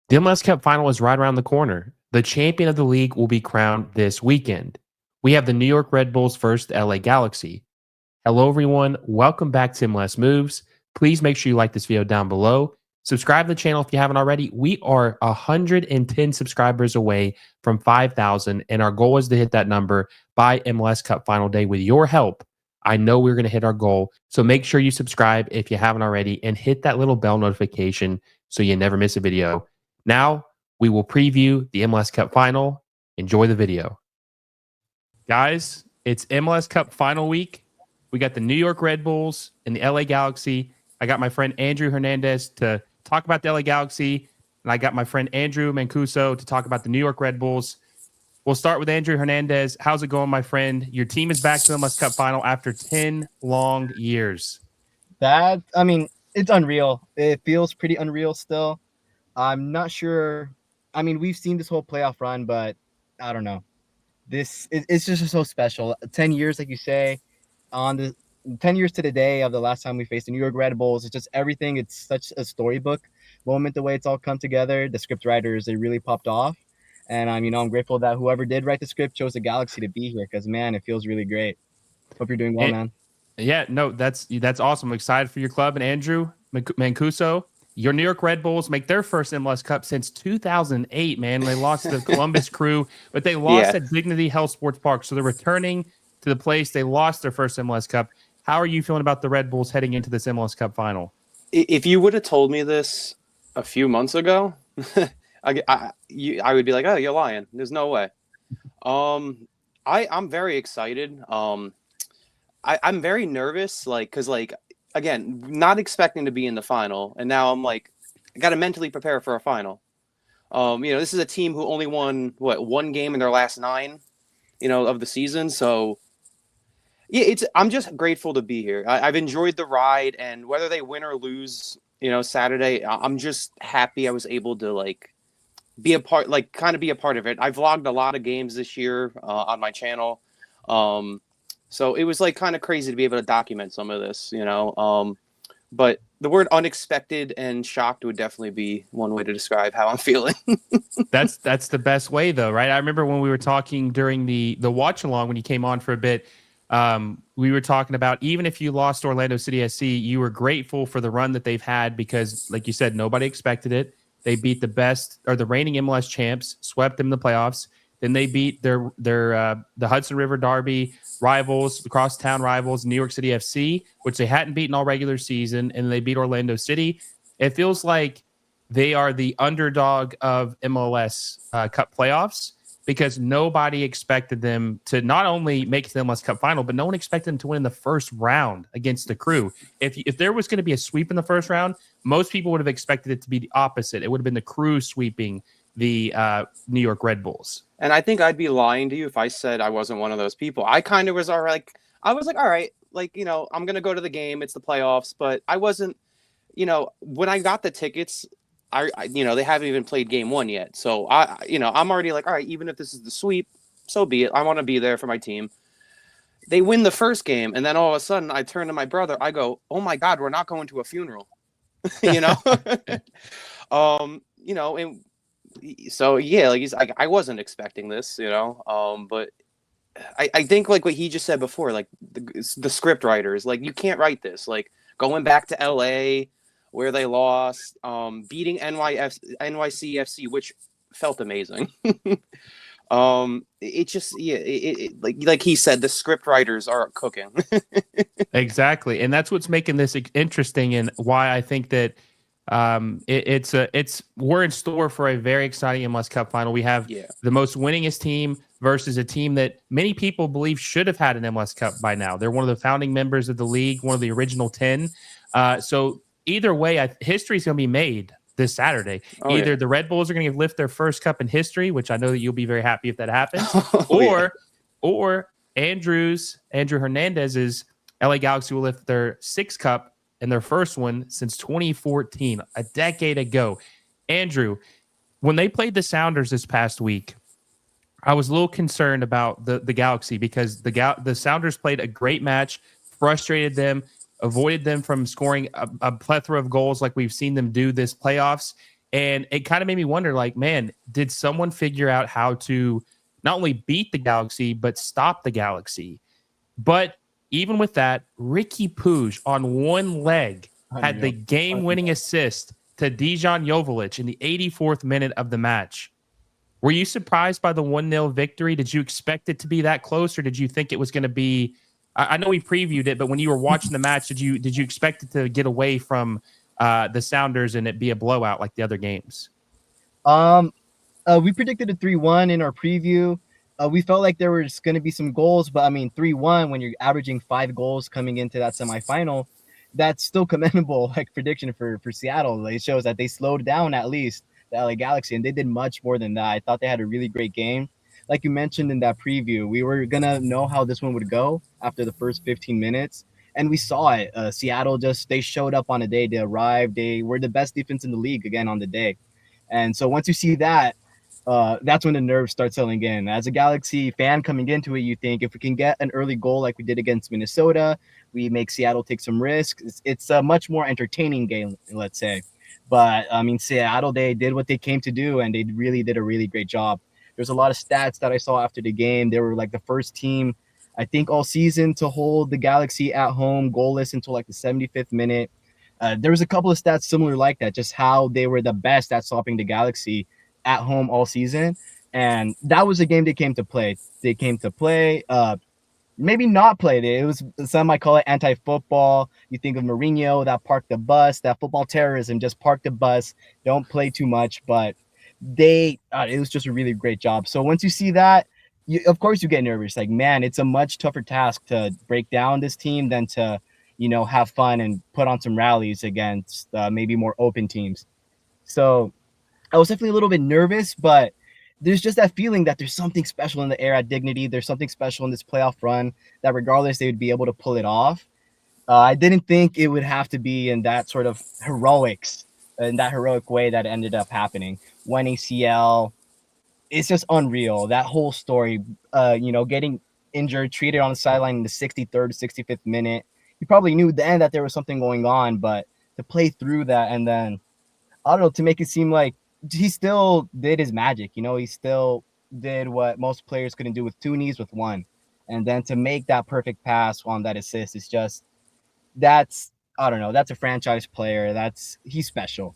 The MLS Cup Final is right around the corner. The champion of the league will be crowned this weekend. We have the New York Red Bulls versus the LA Galaxy. Hello, everyone. Welcome back to MLS Moves. Please make sure you like this video down below. Subscribe to the channel if you haven't already. We are 110 subscribers away from 5,000, and our goal is to hit that number by MLS Cup Final Day. With your help, I know we're going to hit our goal. So make sure you subscribe if you haven't already and hit that little bell notification so you never miss a video. Now, we will preview the MLS Cup Final. Enjoy the video. Guys, it's MLS Cup Final week. We got the New York Red Bulls and the LA Galaxy. I got my friend Andrew Hernandez to talk about the LA Galaxy, and I got my friend Andrew Mancuso to talk about the New York Red Bulls. We'll start with Andrew Hernandez. How's it going, my friend? Your team is back to the MLS Cup Final after 10 long years. It's unreal. It feels pretty unreal still. I'm not sure. We've seen this whole playoff run, but I don't know. It's just so special. 10 years, like you say, on the 10 years to the day of the last time we faced the New York Red Bulls. It's just everything. It's such a storybook moment, the way it's all come together. The script writers, they really popped off. And I'm grateful that whoever did write the script chose the Galaxy to be here because, man, it feels really great. Hope you're doing well, man. Yeah, no, that's awesome. I'm excited for your club. And Andrew Mancuso, your New York Red Bulls make their first MLS Cup since 2008, man. They lost to the Columbus Crew, but they lost at Dignity Health Sports Park. So they're returning to the place. They lost their first MLS Cup. How are you feeling about the Red Bulls heading into this MLS Cup final? If you would have told me this a few months ago, I would be like, oh, you're lying. There's no way. I'm very excited. I'm very nervous, because again, not expecting to be in the final, and now I'm like, I got to mentally prepare for a final. This is a team who only won one game in their last 9, of the season. So yeah, I'm just grateful to be here. I've enjoyed the ride, and whether they win or lose, Saturday, I'm just happy I was able to be a part, kind of be a part of it. I vlogged a lot of games this year on my channel. So it was kind of crazy to be able to document some of this, but the word unexpected and shocked would definitely be one way to describe how I'm feeling. That's the best way, though, right? I remember when we were talking during the watch along when you came on for a bit. We were talking about even if you lost Orlando City SC, you were grateful for the run that they've had because, like you said, nobody expected it. They beat the reigning MLS champs, swept them in the playoffs. Then they beat the Hudson River Derby rivals, the crosstown rivals, New York City FC, which they hadn't beaten all regular season, and they beat Orlando City. It feels like they are the underdog of MLS Cup playoffs because nobody expected them to not only make the MLS Cup final, but no one expected them to win in the first round against the Crew. If there was going to be a sweep in the first round, most people would have expected it to be the opposite. It would have been the Crew sweeping the New York Red Bulls. And I think I'd be lying to you if I said I wasn't one of those people. I kind of was all right. I was like, all right, I'm going to go to the game. It's the playoffs. But I wasn't, when I got the tickets, they haven't even played game 1 yet. So, I'm already like, all right, even if this is the sweep, so be it. I want to be there for my team. They win the first game. And then all of a sudden I turn to my brother. I go, oh, my God, we're not going to a funeral, and so yeah, I wasn't expecting this, but I think what he just said before, the script writers, you can't write this, going back to LA where they lost, beating NYCFC, which felt amazing. It just, like he said, the script writers are cooking. Exactly. And that's what's making this interesting and why I think that we're in store for a very exciting MLS Cup final. We have the most winningest team versus a team that many people believe should have had an MLS Cup by now. They're one of the founding members of the league, one of the original 10. So either way, history is going to be made this Saturday. Either the Red Bulls are going to lift their first cup in history, which I know that you'll be very happy if that happens, or Andrew Hernandez's LA Galaxy will lift their 6th cup and their first one since 2014, a decade ago. Andrew, when they played the Sounders this past week, I was a little concerned about the Galaxy because the Sounders played a great match, frustrated them, avoided them from scoring a plethora of goals like we've seen them do this playoffs. And it kind of made me wonder, like, man, did someone figure out how to not only beat the Galaxy, but stop the Galaxy? But even with that, Ricky Puig on one leg had the Unreal. game-winning assist to Dejan Joveljic in the 84th minute of the match. Were you surprised by the 1-0 victory? Did you expect it to be that close, or did you think it was going to be? I know we previewed it, but when you were watching the match, did you expect it to get away from the Sounders and it be a blowout like the other games? We predicted a 3-1 in our preview. We felt like there was going to be some goals, but I mean, 3-1 when you're averaging 5 goals coming into that semifinal, that's still commendable. Like prediction for Seattle, it shows that they slowed down at least the LA Galaxy, and they did much more than that. I thought they had a really great game. Like you mentioned in that preview, we were gonna know how this one would go after the first 15 minutes, and we saw it. Seattle they showed up on the day. They arrived. They were the best defense in the league again on the day, and so once you see that, that's when the nerves start settling in. As a Galaxy fan coming into it, you think if we can get an early goal like we did against Minnesota, we make Seattle take some risks. It's a much more entertaining game, let's say. But I mean, Seattle, they did what they came to do, and they really did a really great job. There's a lot of stats that I saw after the game. They were like the first team, I think, all season to hold the Galaxy at home goalless until like the 75th minute. There was a couple of stats similar like that, just how they were the best at stopping the Galaxy at home all season. And that was a game they came to play. They came to play, maybe not played it. It was, some might call it anti-football. You think of Mourinho, that parked the bus, that football terrorism, just park the bus, don't play too much. But it was just a really great job. So once you see that, of course you get nervous. Like, man, it's a much tougher task to break down this team than to, have fun and put on some rallies against maybe more open teams. So I was definitely a little bit nervous, but there's just that feeling that there's something special in the air at Dignity. There's something special in this playoff run that regardless, they would be able to pull it off. I didn't think it would have to be in that sort of in that heroic way that ended up happening. One ACL, it's just unreal. That whole story, getting injured, treated on the sideline in the 63rd, 65th minute. He probably knew then that there was something going on, but to play through that and then, I don't know, to make it seem like he still did his magic. He still did what most players couldn't do with 2 knees with 1. And then to make that perfect pass on that assist is just, I don't know, that's a franchise player. He's special.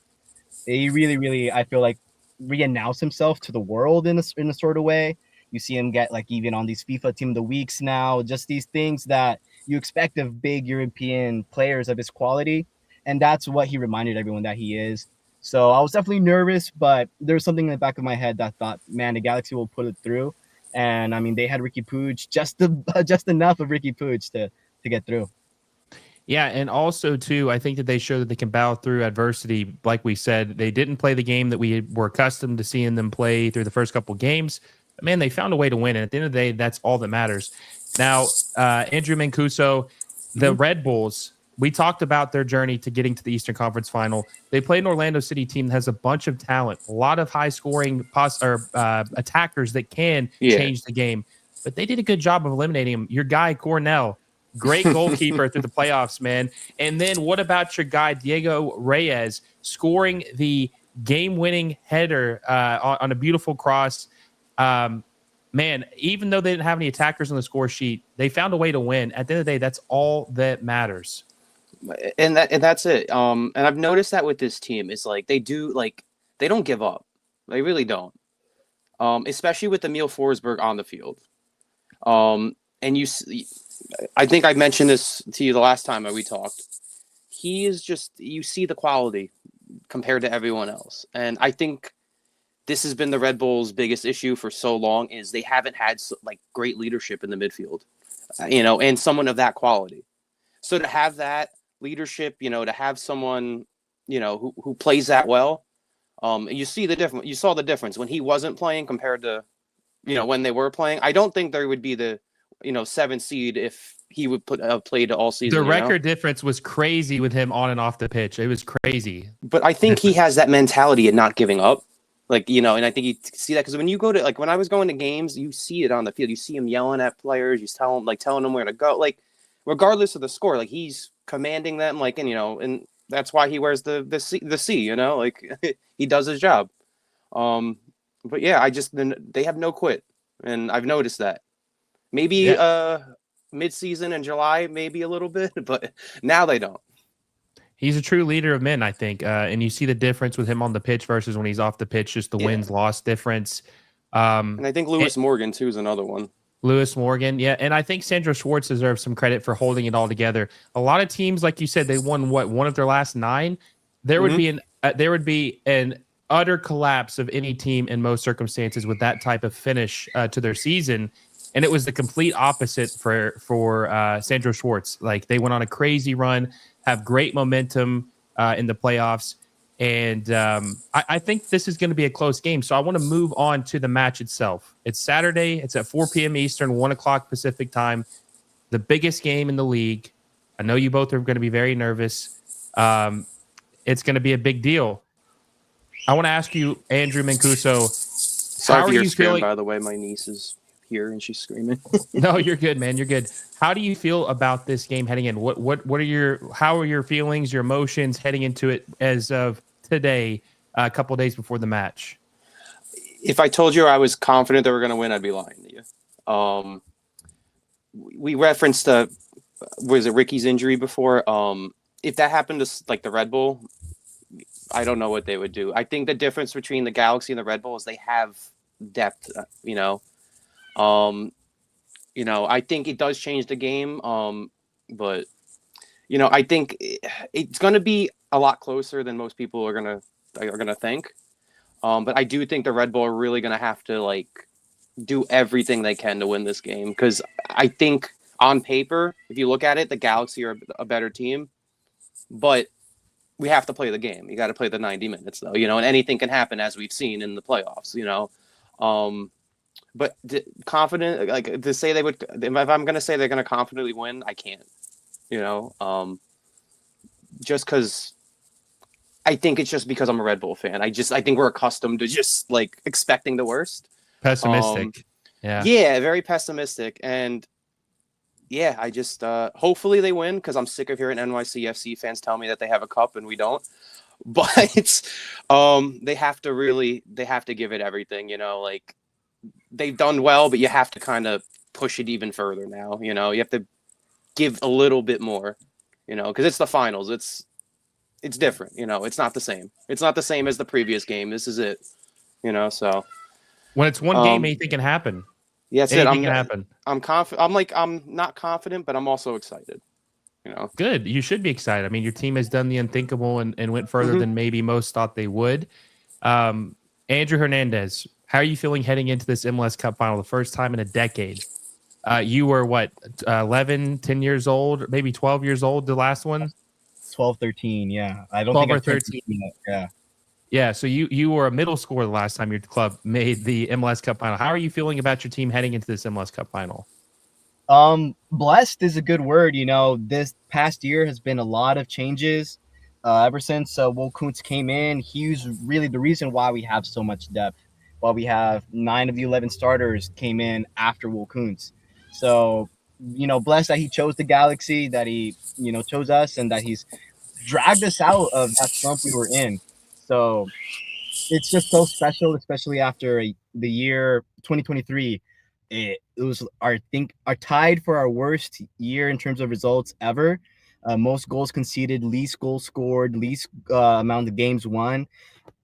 He really, really, I feel like, re-announced himself to the world in a sort of way. You see him get like even on these FIFA Team of the Weeks now, just these things that you expect of big European players of his quality. And that's what he reminded everyone that he is. So I was definitely nervous, but there was something in the back of my head that thought, man, the Galaxy will put it through. And I mean, they had Ricky Puig, just enough of Ricky Puig to get through. Yeah, and also too, I think that they show that they can battle through adversity. Like we said, they didn't play the game that we were accustomed to seeing them play through the first couple of games. But man, they found a way to win, and at the end of the day, that's all that matters. Now, Andrew Mancuso, the Red Bulls. We talked about their journey to getting to the Eastern Conference Final. They played an Orlando City team that has a bunch of talent, a lot of high-scoring attackers that can change the game. But they did a good job of eliminating them. Your guy Cornell. Great goalkeeper through the playoffs, man. And then what about your guy, Diego Reyes, scoring the game-winning header on a beautiful cross? Man, even though they didn't have any attackers on the score sheet, they found a way to win. At the end of the day, that's all that matters. And that's it. And I've noticed that with this team is like they don't give up. They really don't. Especially with Emil Forsberg on the field. And I think I mentioned this to you the last time we talked. He is just, you see the quality compared to everyone else. And I think this has been the Red Bulls' biggest issue for so long is they haven't had great leadership in the midfield, and someone of that quality. So to have that leadership, to have someone, who plays that well, you see the difference. You saw the difference when he wasn't playing compared to, when they were playing. I don't think there would be the 7 seed if he would played all season. The record difference was crazy with him on and off the pitch. It was crazy. But I think he has that mentality of not giving up. And I think you see that because when you go to, when I was going to games, you see it on the field. You see him yelling at players. You telling them where to go. Regardless of the score, he's commanding them. And that's why he wears the C. You know, like he does his job. But yeah, they have no quit, and I've noticed that. Maybe Yeah. mid-season in July, maybe a little bit, but now they don't. He's a true leader of men, I think. And you see the difference with him on the pitch versus when he's off the pitch, just the Yeah, wins-loss difference. and I think And Lewis Morgan too is another one. Lewis Morgan, yeah. And I think Sandro Schwartz deserves some credit for holding it all together. A lot of teams, like you said, they won one of their last 9. Mm-hmm. There would be an utter collapse of any team in most circumstances with that type of finish to their season. And it was the complete opposite for Sandro Schwartz. Like they went on a crazy run, have great momentum in the playoffs. And I think this is going to be a close game. So I want to move on to the match itself. It's Saturday. It's at 4 p.m. Eastern, 1 o'clock Pacific time. The biggest game in the league. I know you both are going to be very nervous. It's going to be a big deal. I want to ask you, Andrew Mancuso, Sorry how for are your you scream, feeling? by the way. My niece is here and she's screaming. No, you're good, man. You're good. How do you feel about this game heading in? How are your feelings, your emotions heading into it as of today, a couple of days before the match? If I told you I was confident that we're going to win, I'd be lying to you. We referenced was it Ricky's injury before? If that happened to like the Red Bull, I don't know what they would do. I think the difference between the Galaxy and the Red Bull is they have depth. I think it does change the game. But I think it's going to be a lot closer than most people are gonna think. But I do think the Red Bull are really going to have to like do everything they can to win this game because I think on paper, if you look at it, the Galaxy are a better team, but we have to play the game. You got to play the 90 minutes though, and anything can happen as we've seen in the playoffs, but confident, like to say they would, if I'm going to say they're going to confidently win, I can't, just because I think it's just because I'm a Red Bull fan. I think we're accustomed to just like expecting the worst. Pessimistic. Yeah, very pessimistic. And yeah, I just hopefully they win because I'm sick of hearing NYCFC fans tell me that they have a cup and we don't. But they have to give it everything, like they've done well, but you have to kind of push it even further now, you have to give a little bit more, because it's the finals. It's different, it's not the same. It's not the same as the previous game. This is it, so when it's one game, anything can happen. Yeah, that's anything it. can happen. I'm confident. I'm not confident, but I'm also excited. Good. You should be excited. I mean, your team has done the unthinkable and went further than maybe most thought they would. Andrew Hernandez, how are you feeling heading into this MLS Cup Final, the first time in a decade? You were what, 11, 10 years old, maybe 12 years old, the last one? 12, 13, yeah. I don't 12 think or I've turned 13. 13 yet. Yeah. Yeah, so you were a middle schooler the last time your club made the MLS Cup Final. How are you feeling about your team heading into this MLS Cup Final? Blessed is a good word. This past year has been a lot of changes. Ever since Will Kuntz came in, he's really the reason why we have so much depth. While we have 9 of the 11 starters came in after Will Kuntz. So, blessed that he chose the Galaxy, that he, chose us, and that he's dragged us out of that slump we were in. So it's just so special, especially after the year 2023. It was our tied for our worst year in terms of results ever. Most goals conceded, least goals scored, least amount of games won.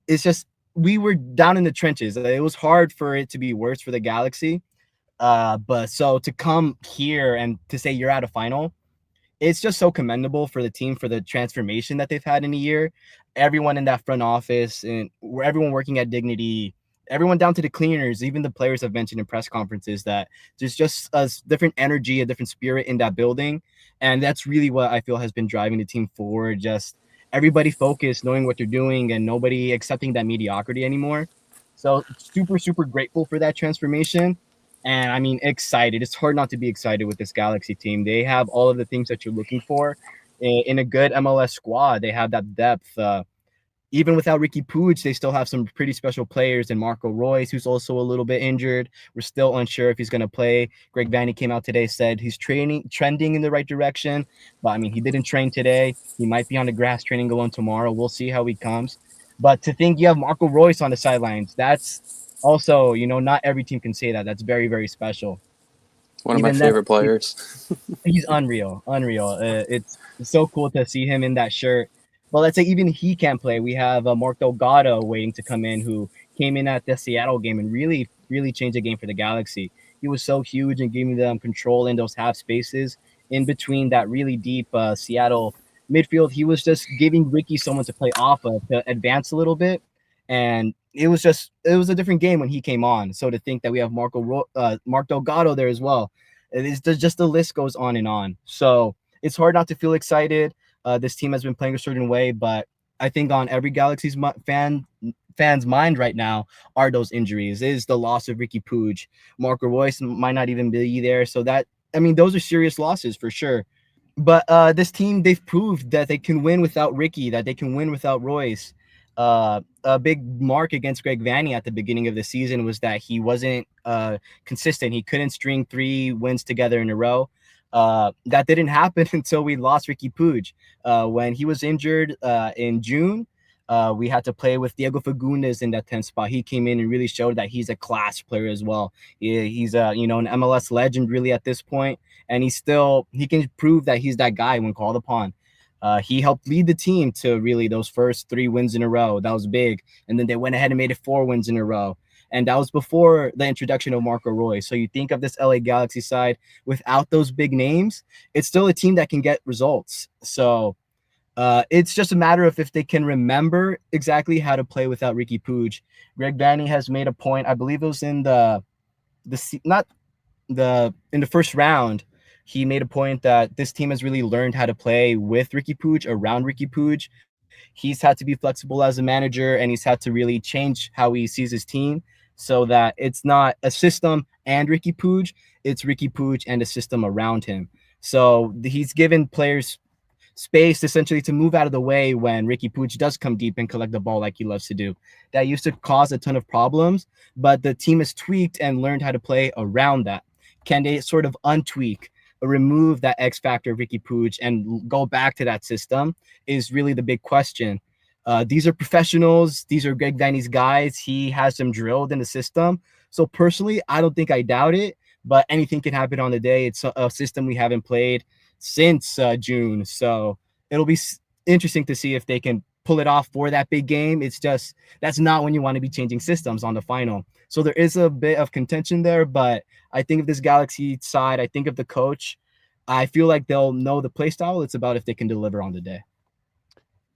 It's just we were down in the trenches. It was hard for it to be worse for the Galaxy. But so to come here and to say you're at a final, it's just so commendable for the team for the transformation that they've had in a year. Everyone in that front office and everyone working at Dignity, everyone down to the cleaners, even the players have mentioned in press conferences that there's just a different energy, a different spirit in that building. And that's really what I feel has been driving the team forward. Just everybody focused, knowing what they're doing, and nobody accepting that mediocrity anymore. So super, super grateful for that transformation. And I mean, excited. It's hard not to be excited with this Galaxy team. They have all of the things that you're looking for in a good MLS squad. They have that depth. even without Ricky Puig, they still have some pretty special players, and Marco Royce, who's also a little bit injured. We're still unsure if he's going to play. Greg Vanney came out today, said he's trending in the right direction, but I mean, he didn't train today. He might be on the grass training alone tomorrow. We'll see how he comes. But to think you have Marco Royce on the sidelines, that's also, not every team can say that. That's very, very special. One of my Even then, favorite players. he's unreal. It's so cool to see him in that shirt. But let's say even he can't play. We have Mark Delgado waiting to come in, who came in at the Seattle game and really, really changed the game for the Galaxy. He was so huge and giving them control in those half spaces in between that really deep Seattle midfield. He was just giving Ricky someone to play off of to advance a little bit. And it was a different game when he came on. So to think that we have Mark Delgado there as well, it is just the list goes on and on. So it's hard not to feel excited. This team has been playing a certain way, but I think on every Galaxy's fan's mind right now are those injuries. Is the loss of Ricky Puig, Marco Royce might not even be there. So those are serious losses for sure. But this team, they've proved that they can win without Ricky, that they can win without Royce. A big mark against Greg Vanney at the beginning of the season was that he wasn't consistent. He couldn't string 3 wins together in a row. That didn't happen until we lost Ricky Puig. When he was injured in June, we had to play with Diego Fagundes in that 10th spot. He came in and really showed that he's a class player as well. He's an MLS legend really at this point, and he can prove that he's that guy when called upon. He helped lead the team to really those first 3 wins in a row. That was big. And then they went ahead and made it 4 wins in a row. And that was before the introduction of Marco Royce. So you think of this LA Galaxy side without those big names, it's still a team that can get results. So it's just a matter of if they can remember exactly how to play without Ricky Puig. Greg Vanney has made a point. I believe it was in the first round. He made a point that this team has really learned how to play with Ricky Puig, around Ricky Puig. He's had to be flexible as a manager, and he's had to really change how he sees his team so that it's not a system and Ricky Puig, it's Ricky Puig and a system around him. So he's given players space essentially to move out of the way when Ricky Puig does come deep and collect the ball like he loves to do. That used to cause a ton of problems, but the team has tweaked and learned how to play around that. Can they sort of untweak, remove that X factor of Ricky Puig and go back to that system is really the big question. These are professionals. These are Greg Vanney's guys. He has them drilled in the system. So personally, I don't think I doubt it, but anything can happen on the day. It's a system we haven't played since June. So it'll be interesting to see if they can pull it off for that big game. It's just, that's not when you want to be changing systems on the final. So there is a bit of contention there, but I think of this Galaxy side, I think of the coach, I feel like they'll know the play style. It's about if they can deliver on the day.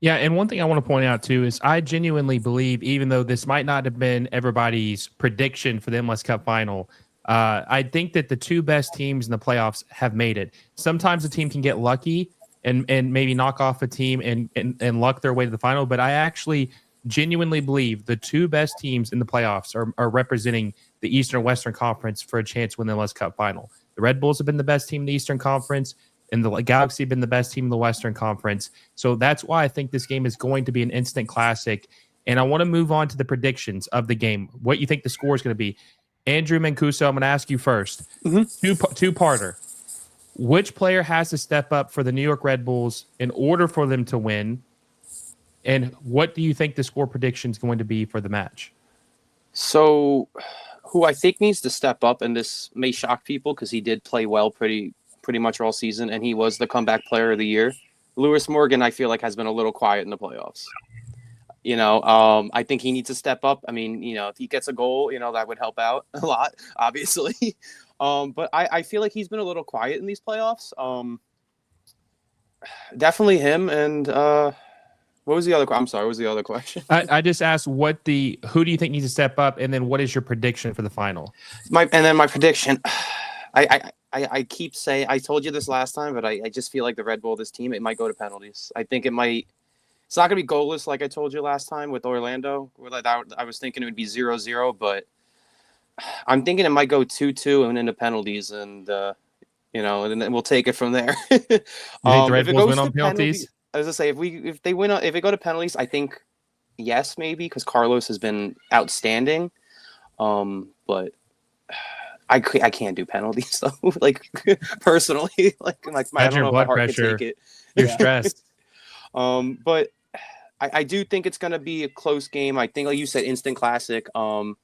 Yeah, and one thing I want to point out too is I genuinely believe, even though this might not have been everybody's prediction for the MLS Cup Final, I think that the 2 best teams in the playoffs have made it. Sometimes a team can get lucky and maybe knock off a team and luck their way to the final, but I actually genuinely believe the 2 best teams in the playoffs are representing the Eastern Western Conference for a chance to win the MLS Cup Final. The Red Bulls have been the best team in the Eastern Conference, and the Galaxy have been the best team in the Western Conference. So that's why I think this game is going to be an instant classic. And I want to move on to the predictions of the game. What you think the score is going to be. Andrew Mancuso, I'm going to ask you first. Two-parter. Which player has to step up for the New York Red Bulls in order for them to win? And what do you think the score prediction is going to be for the match? So who I think needs to step up, and this may shock people because he did play well pretty much all season, and he was the comeback player of the year. Lewis Morgan, I feel like, has been a little quiet in the playoffs. I think he needs to step up. I mean, if he gets a goal, that would help out a lot, obviously. But I feel like he's been a little quiet in these playoffs. Definitely him. And what was the other? I'm sorry, what was the other question? I just asked who do you think needs to step up, and then what is your prediction for the final? My prediction. I keep saying, I told you this last time, but I just feel like the Red Bull, this team, it might go to penalties. I think it might. It's not going to be goalless like I told you last time with Orlando. I was thinking it would be 0-0, but I'm thinking it might go 2-2 and into penalties, and and then we'll take it from there. You think the Red Bulls win on penalties? I was going to say, if they win, if it go to penalties, I think yes, maybe because Carlos has been outstanding. But I can't do penalties though. Like personally, like I Imagine don't your know if my blood heart could take pressure. it. You're Yeah. stressed. But I do think it's gonna be a close game. I think, like you said, instant classic. I'm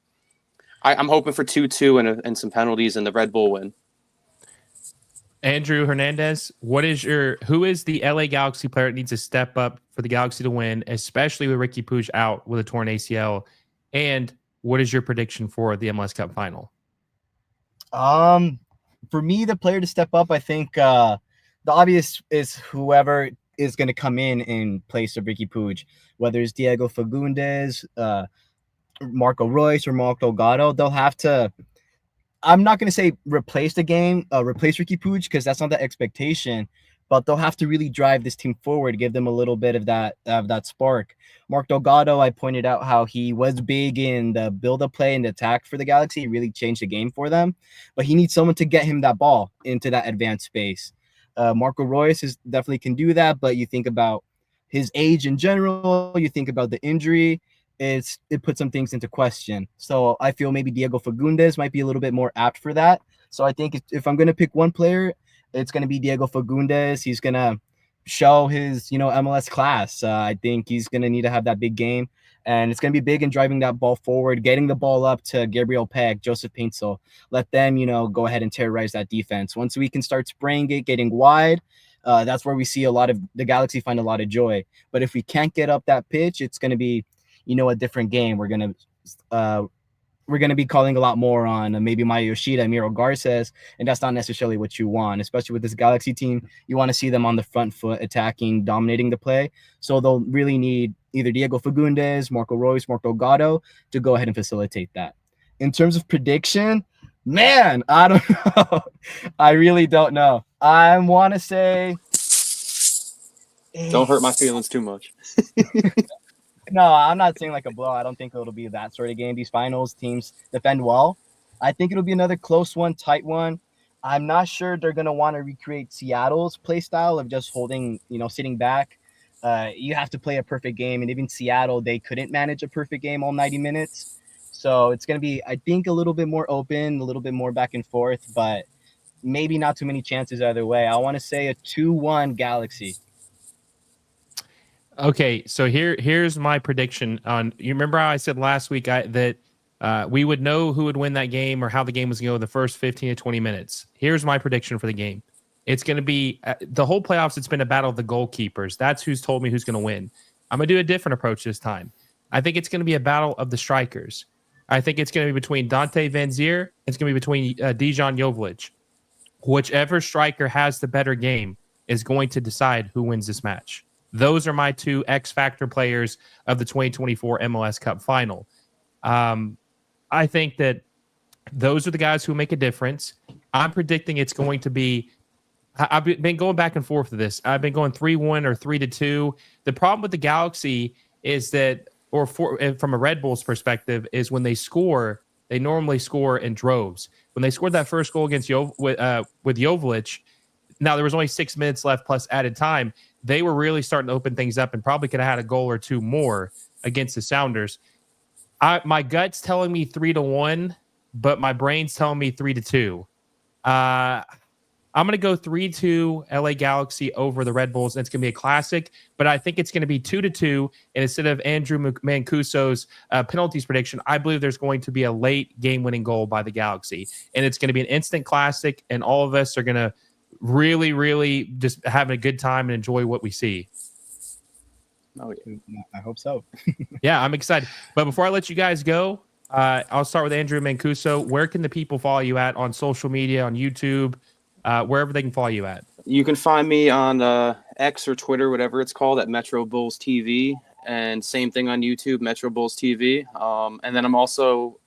hoping for 2-2 and some penalties and the Red Bull win. Andrew Hernandez, who is the LA Galaxy player that needs to step up for the Galaxy to win, especially with Ricky Puig out with a torn ACL? And what is your prediction for the MLS Cup Final? For me, the player to step up, I think the obvious is whoever is going to come in place of Ricky Puig, whether it's Diego Fagundes, Marco Royce, or Marco Gatto. They'll have to. I'm not going to say replace replace Ricky Puig, because that's not the expectation, but they'll have to really drive this team forward, give them a little bit of that spark. Mark Delgado, I pointed out how he was big in the build-up play and the attack for the Galaxy. He really changed the game for them, but he needs someone to get him that ball into that advanced space. Marco Royce definitely can do that, but you think about his age in general, you think about the injury, it puts some things into question. So I feel maybe Diego Fagundes might be a little bit more apt for that. So I think if I'm going to pick one player, it's going to be Diego Fagundes. He's going to show his, MLS class. I think he's going to need to have that big game, and it's going to be big in driving that ball forward, getting the ball up to Gabriel Peck, Joseph Paintsil. Let them, go ahead and terrorize that defense. Once we can start spraying it, getting wide, that's where we see a lot of the Galaxy find a lot of joy. But if we can't get up that pitch, it's going to be a different game. We're gonna be calling a lot more on maybe Maya Yoshida, Miro Garces, and that's not necessarily what you want, especially with this Galaxy team. You want to see them on the front foot, attacking, dominating the play. So they'll really need either Diego Fagundes, Marco Royce, Marco Gatto to go ahead and facilitate that. In terms of prediction, man, I don't know. I really don't know. I want to say. Don't hurt my feelings too much. No, I'm not saying like a blow. I don't think it'll be that sort of game. These finals teams defend well. I think it'll be another close one, tight one. I'm not sure they're going to want to recreate Seattle's play style of just holding, sitting back. You have to play a perfect game. And even Seattle, they couldn't manage a perfect game all 90 minutes. So it's going to be, I think, a little bit more open, a little bit more back and forth, but maybe not too many chances either way. I want to say a 2-1 Galaxy. Okay, so here's my prediction on. You remember how I said last week that we would know who would win that game or how the game was going to go in the first 15 to 20 minutes. Here's my prediction for the game. It's going to be the whole playoffs. It's been a battle of the goalkeepers. That's who's told me who's going to win. I'm going to do a different approach this time. I think it's going to be a battle of the strikers. I think it's going to be between Dante Van Zier. It's going to be between Dejan Joveljic. Whichever striker has the better game is going to decide who wins this match. Those are my two X Factor players of the 2024 MLS Cup Final. I think that those are the guys who make a difference. I'm predicting it's going to be. I've been going back and forth with this. I've been going 3-1 or 3-2. The problem with the Galaxy is that, from a Red Bulls perspective, is when they score, they normally score in droves. When they scored that first goal against with Joveljic, now there was only 6 minutes left plus added time. They were really starting to open things up and probably could have had a goal or two more against the Sounders. My gut's telling me 3-1, but my brain's telling me 3-2. I'm going to go 3-2 LA Galaxy over the Red Bulls. And it's going to be a classic, but I think it's going to be 2-2. And instead of Andrew Mancuso's penalties prediction, I believe there's going to be a late game-winning goal by the Galaxy. And it's going to be an instant classic, and all of us are going to really, really just having a good time and enjoy what we see. Oh, I hope so. Yeah, I'm excited. But before I let you guys go, I'll start with Andrew Mancuso. Where can the people follow you at on social media, on YouTube, wherever they can follow you at? You can find me on X or Twitter, whatever it's called, at Metro Bulls TV, and same thing on YouTube, Metro Bulls TV. And then I'm also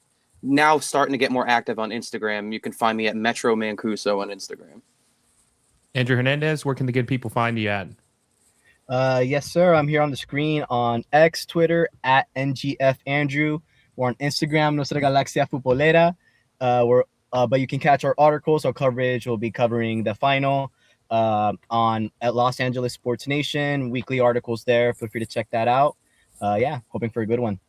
now starting to get more active on Instagram. You can find me at Metro Mancuso on Instagram. Andrew Hernandez, where can the good people find you at? Yes, sir. I'm here on the screen on X, Twitter, at NGF Andrew. We're on Instagram, Nuestra Galaxia Futbolera. But you can catch our articles. Our coverage will be covering the final at Los Angeles Sports Nation. Weekly articles there. Feel free to check that out. yeah, hoping for a good one.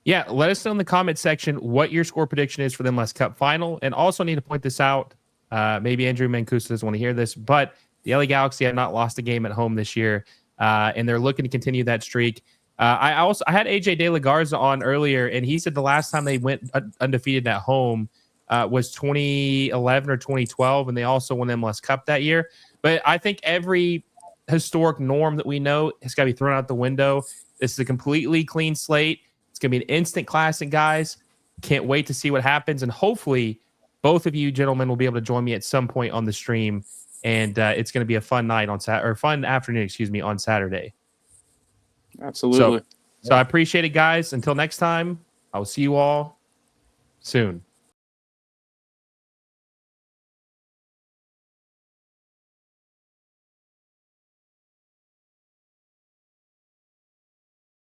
Yeah, let us know in the comment section what your score prediction is for the MLS Cup Final. And also need to point this out. Maybe Andrew Mancuso doesn't want to hear this, but the LA Galaxy have not lost a game at home this year, and they're looking to continue that streak. I had AJ De La Garza on earlier, and he said the last time they went undefeated at home was 2011 or 2012, and they also won the MLS Cup that year. But I think every historic norm that we know has got to be thrown out the window. This is a completely clean slate. It's going to be an instant classic, guys. Can't wait to see what happens. And hopefully, both of you gentlemen will be able to join me at some point on the stream. And it's going to be a fun night on Saturday, or fun afternoon, on Saturday. Absolutely. So I appreciate it, guys. Until next time, I will see you all soon.